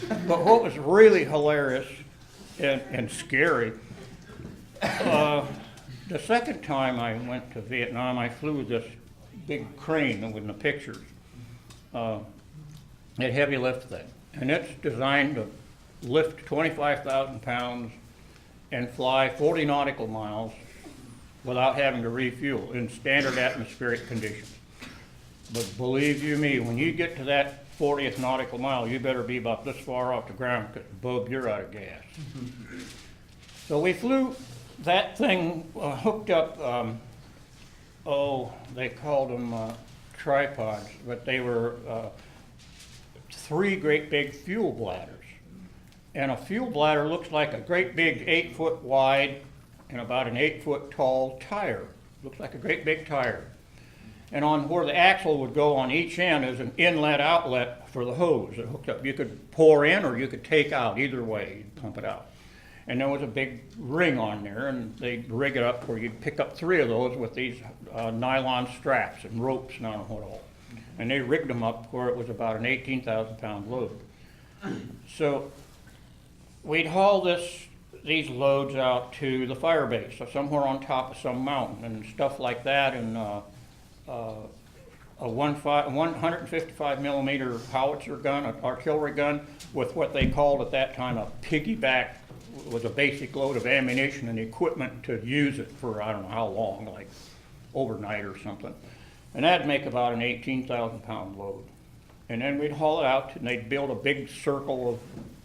But what was really hilarious and scary, the second time I went to Vietnam, I flew this big crane in the pictures. It heavy lift thing, and it's designed to lift 25,000 pounds and fly 40 nautical miles without having to refuel in standard atmospheric conditions. But believe you me, when you get to that 40th nautical mile, you better be about this far off the ground, because Bub, you're out of gas. So we flew that thing hooked up, they called them tripods, but they were 3 great big fuel bladders. And a fuel bladder looks like a great big 8-foot wide and about an 8-foot tall tire. Looks like a great big tire. And on where the axle would go on each end is an inlet outlet for the hose that hooked up. You could pour in or you could take out, either way, you'd pump it out. And there was a big ring on there, and they'd rig it up where you'd pick up 3 of those with these nylon straps and ropes and I don't know what all. And they rigged them up where it was about an 18,000 pound load. So we'd haul these loads out to the fire base, so somewhere on top of some mountain and stuff like that, and a 155 millimeter howitzer gun, an artillery gun, with what they called at that time a piggyback, was a basic load of ammunition and equipment to use it for I don't know how long, like overnight or something. And that'd make about an 18,000 pound load. And then we'd haul it out and they'd build a big circle of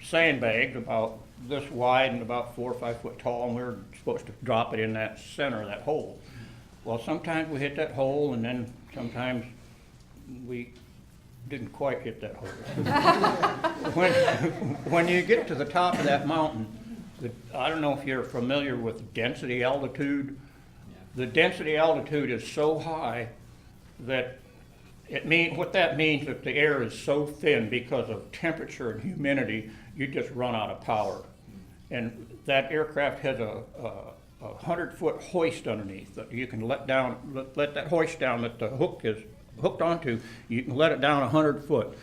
sandbags about this wide and about 4 or 5 foot tall, and we were supposed to drop it in that center of that hole. Well, sometimes we hit that hole, and then sometimes we didn't quite hit that hole. when you get to the top of that mountain, I don't know if you're familiar with density altitude. The density altitude is so high that what that means that the air is so thin because of temperature and humidity, you just run out of power. And that aircraft has a 100-foot hoist underneath that you can let that hoist down that the hook is hooked onto. You can let it down 100 foot.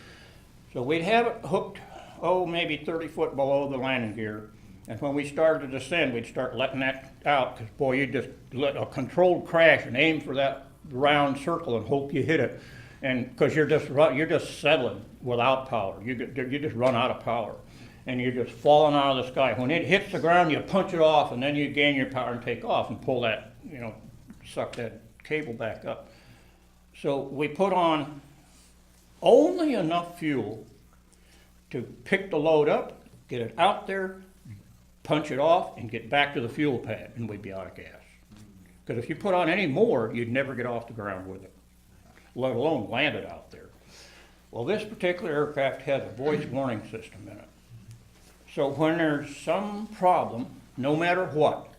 So we'd have it hooked, maybe 30 foot below the landing gear. And when we started to descend, we'd start letting that out, because boy, you just let a controlled crash and aim for that round circle and hope you hit it. And because you're just settling without power. You just run out of power. And you're just falling out of the sky. When it hits the ground, you punch it off, and then you gain your power and take off and pull that, suck that cable back up. So we put on only enough fuel to pick the load up, get it out there, punch it off, and get back to the fuel pad, and we'd be out of gas. Because if you put on any more, you'd never get off the ground with it, let alone land it out there. Well, this particular aircraft has a voice warning system in it. So when there's some problem, no matter what,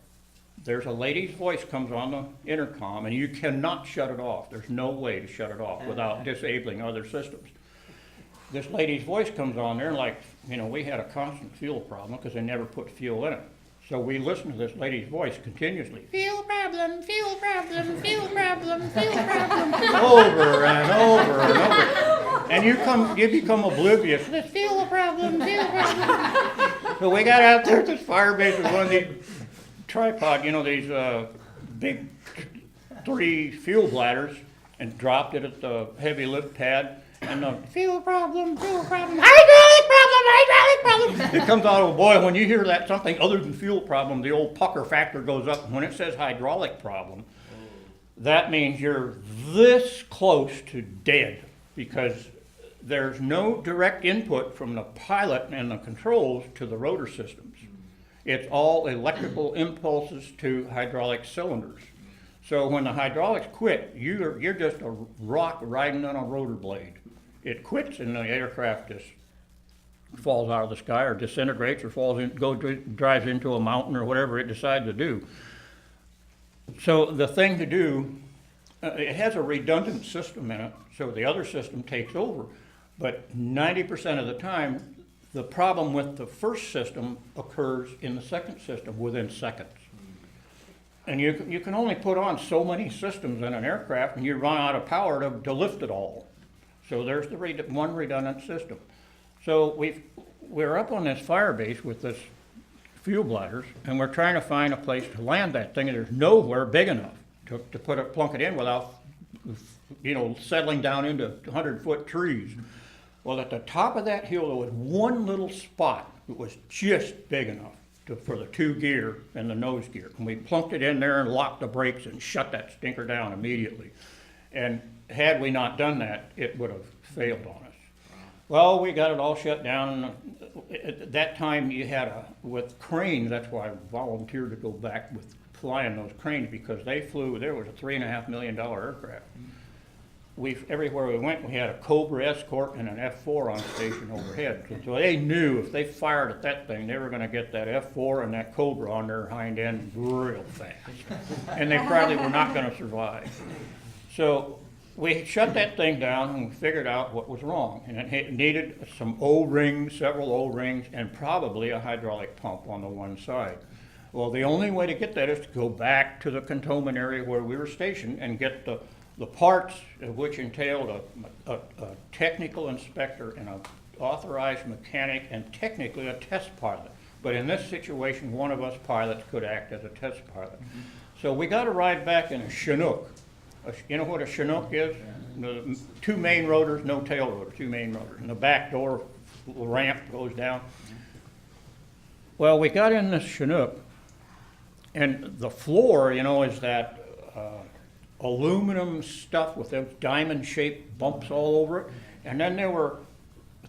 there's a lady's voice comes on the intercom, and you cannot shut it off. There's no way to shut it off without disabling other systems. This lady's voice comes on there, and we had a constant fuel problem because they never put fuel in it. So we listened to this lady's voice continuously. Fuel problem, fuel problem, fuel problem, fuel problem. Over and over and over. And you become oblivious. This fuel problem, fuel problem. So we got out there at this fire base with one of these tripod, these big 3 fuel bladders, and dropped it at the heavy lift pad. And the fuel problem, hydraulic problem. It comes out, oh boy, when you hear that something other than fuel problem, the old pucker factor goes up. When it says hydraulic problem, that means you're this close to dead, because there's no direct input from the pilot and the controls to the rotor systems. It's all electrical impulses to hydraulic cylinders. So when the hydraulics quit, you're just a rock riding on a rotor blade. It quits and the aircraft just falls out of the sky or disintegrates or drives into a mountain or whatever it decides to do. So the thing to do, it has a redundant system in it, so the other system takes over. But 90% of the time, the problem with the first system occurs in the second system within seconds. And you can only put on so many systems in an aircraft, and you run out of power to lift it all. So there's the one redundant system. So we're up on this fire base with this fuel bladders, and we're trying to find a place to land that thing, and there's nowhere big enough to plunk it in without, settling down into 100-foot trees. Well, at the top of that hill, there was one little spot that was just big enough for the 2 gear and the nose gear. And we plunked it in there and locked the brakes and shut that stinker down immediately. And had we not done that, it would have failed on us. Well, we got it all shut down. At that time, with cranes, that's why I volunteered to go back with flying those cranes, because there was a $3.5 million aircraft. Everywhere we went, we had a Cobra Escort and an F-4 on station overhead. So they knew if they fired at that thing, they were going to get that F-4 and that Cobra on their hind end real fast. And they probably were not going to survive. So we shut that thing down and figured out what was wrong. And it needed some O-rings, several O-rings, and probably a hydraulic pump on the one side. Well, the only way to get that is to go back to the cantonment area where we were stationed and get the parts, which entailed a technical inspector and an authorized mechanic and technically a test pilot. But in this situation, one of us pilots could act as a test pilot. So we got a ride back in a Chinook. You know what a Chinook is? The 2 main rotors, no tail rotor, 2 main rotors. And the back door ramp goes down. Well, we got in this Chinook, and the floor, is that aluminum stuff with those diamond-shaped bumps all over it. And then there were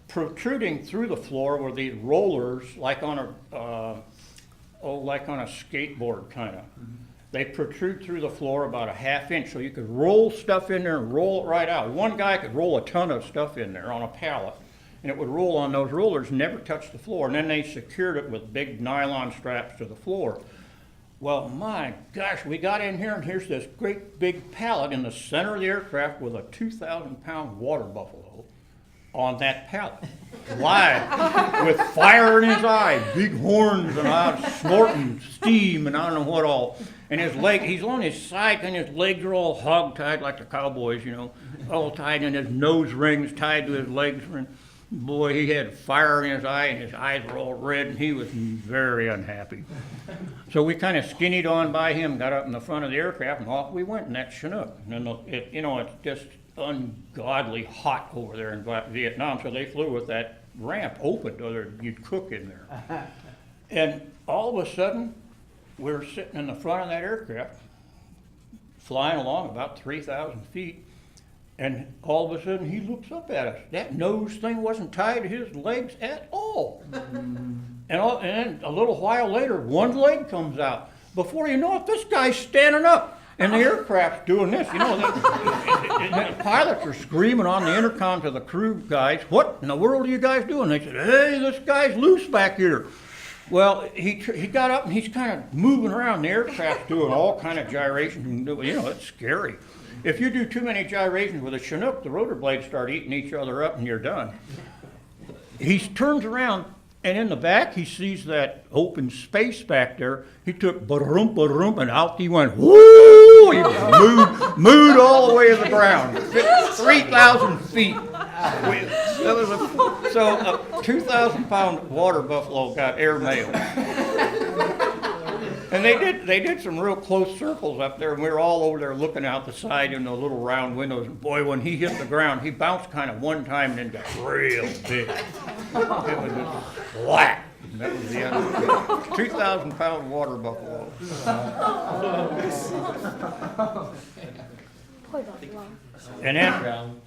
protruding through the floor were these rollers, like on a skateboard kind of. They protrude through the floor about a ½ inch, so you could roll stuff in there and roll it right out. One guy could roll a ton of stuff in there on a pallet, and it would roll on those rollers, never touch the floor. And then they secured it with big nylon straps to the floor. Well, my gosh, we got in here, and here's this great big pallet in the center of the aircraft with a 2,000-pound water buffalo on that pallet, live, with fire in his eye, big horns, and out snorting steam, and I don't know what all. And his leg, he's on his side, and his legs are all hog-tied like the cowboys, all tied, and his nose rings tied to his legs. And boy, he had fire in his eye, and his eyes were all red, and he was very unhappy. So we kind of skinnied on by him, got up in the front of the aircraft, and off we went in that Chinook. And it's just ungodly hot over there in Vietnam, so they flew with that ramp open, or you'd cook in there. And all of a sudden, we're sitting in the front of that aircraft, flying along about 3,000 feet, and all of a sudden he looks up at us. That nose thing wasn't tied to his legs at all. And then a little while later, one leg comes out. Before you know it, this guy's standing up, and the aircraft's doing this. The pilots are screaming on the intercom to the crew guys, "What in the world are you guys doing?" They said, "Hey, this guy's loose back here." Well, he got up, and he's kind of moving around. The aircraft's doing all kind of gyrations. It's scary. If you do too many gyrations with a Chinook, the rotor blades start eating each other up, and you're done. He turns around, and in the back, he sees that open space back there. He took ba-dum, ba-dum, and out he went, whoo! He moved all the way to the ground, 3,000 feet. So a 2,000-pound water buffalo got airmailed. And they did some real close circles up there, and we were all over there looking out the side in the little round windows. And boy, when he hit the ground, he bounced kind of one time and then got real big. It was just flat. And that was the end of it. 2,000-pound water buffalo. And then